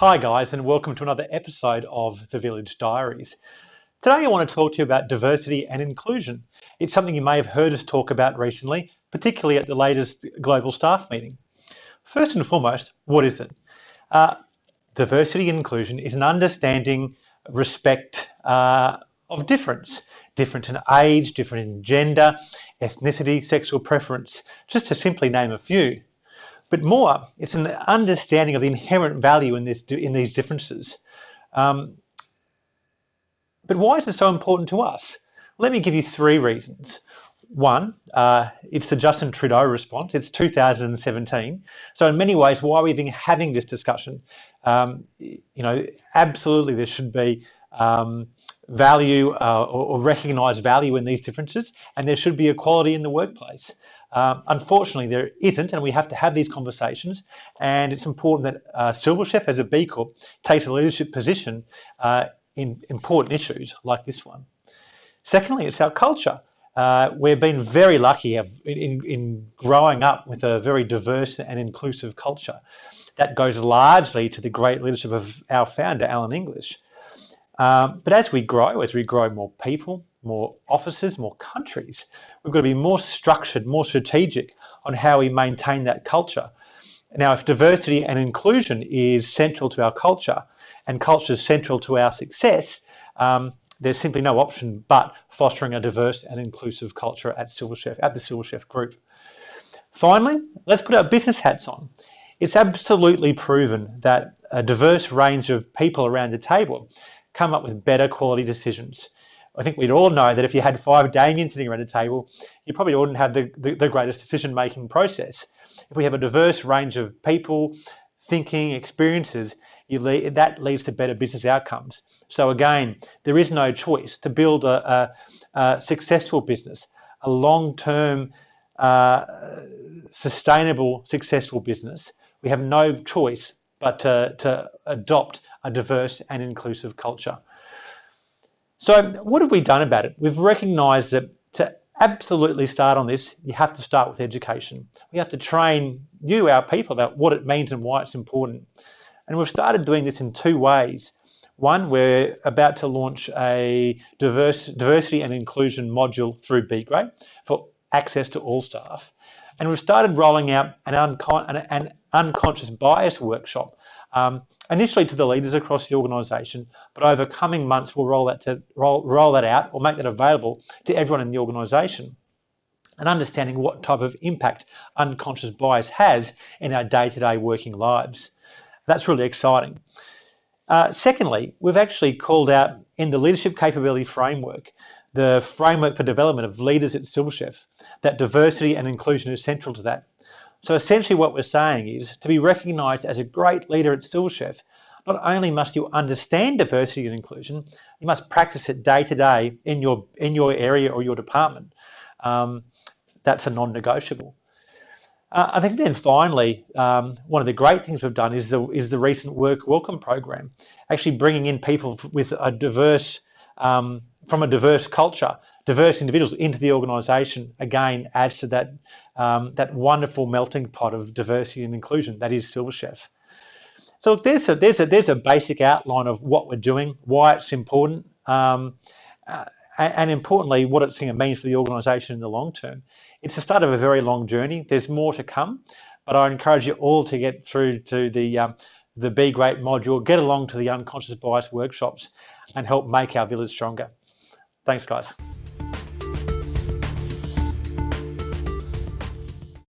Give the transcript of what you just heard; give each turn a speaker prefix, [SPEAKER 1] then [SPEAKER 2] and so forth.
[SPEAKER 1] Hi guys, and welcome to another episode of the Village Diaries. Today I want to talk to you about diversity and inclusion. It's something you may have heard us talk about recently, particularly at the latest global staff meeting. First and foremost, what is it? Diversity and inclusion is an understanding, respect of difference. Different in age, different in gender, ethnicity, sexual preference, just to simply name a few. But more, it's an understanding of the inherent value in these differences. But why is it so important to us? Let me give you three reasons. One, it's the Justin Trudeau response. It's 2017. So in many ways, why are we even having this discussion? Absolutely there should be value or recognise value in these differences, and there should be equality in the workplace. Unfortunately, there isn't, and we have to have these conversations. And it's important that SilverChef, as a B Corp, takes a leadership position in important issues like this one. Secondly, it's our culture. We've been very lucky in growing up with a very diverse and inclusive culture. That goes largely to the great leadership of our founder, Alan English. But as we grow more people, more offices, more countries, we've got to be more structured, more strategic on how we maintain that culture. Now, if diversity and inclusion is central to our culture and culture is central to our success, there's simply no option but fostering a diverse and inclusive culture at SilverChef, at the SilverChef Group. Finally, let's put our business hats on. It's absolutely proven that a diverse range of people around the table come up with better quality decisions. I think we'd all know that if you had 5 Damiens sitting around a table, you probably wouldn't have the greatest decision-making process. If we have a diverse range of people, thinking, experiences, that leads to better business outcomes. So again, there is no choice to build a successful business, a long-term, sustainable, successful business. We have no choice but to adopt a diverse and inclusive culture. So what have we done about it? We've recognised that to absolutely start on this, you have to start with education. We have to train our people, about what it means and why it's important. And we've started doing this in 2 ways. One, we're about to launch a diversity and inclusion module through B Grade for access to all staff. And we've started rolling out an unconscious bias workshop, initially to the leaders across the organisation, but over coming months we'll roll that out or make that available to everyone in the organisation, and understanding what type of impact unconscious bias has in our day-to-day working lives. That's really exciting. Secondly, we've actually called out in the leadership capability framework, the framework for development of leaders at SilverChef, that diversity and inclusion is central to that. So essentially what we're saying is, to be recognised as a great leader at SilverChef, not only must you understand diversity and inclusion, you must practice it day to day in your area or your department. That's a non-negotiable. I think then finally, one of the great things we've done is the recent Work Welcome program, actually bringing in people with a diverse, from a diverse culture, diverse individuals into the organisation. Again, adds to that wonderful melting pot of diversity and inclusion that is SilverChef. So look, there's a basic outline of what we're doing, why it's important, and importantly, what it's going to mean for the organisation in the long term. It's the start of a very long journey. There's more to come, but I encourage you all to get through to the Be Great module, get along to the unconscious bias workshops, and help make our village stronger. Thanks, guys.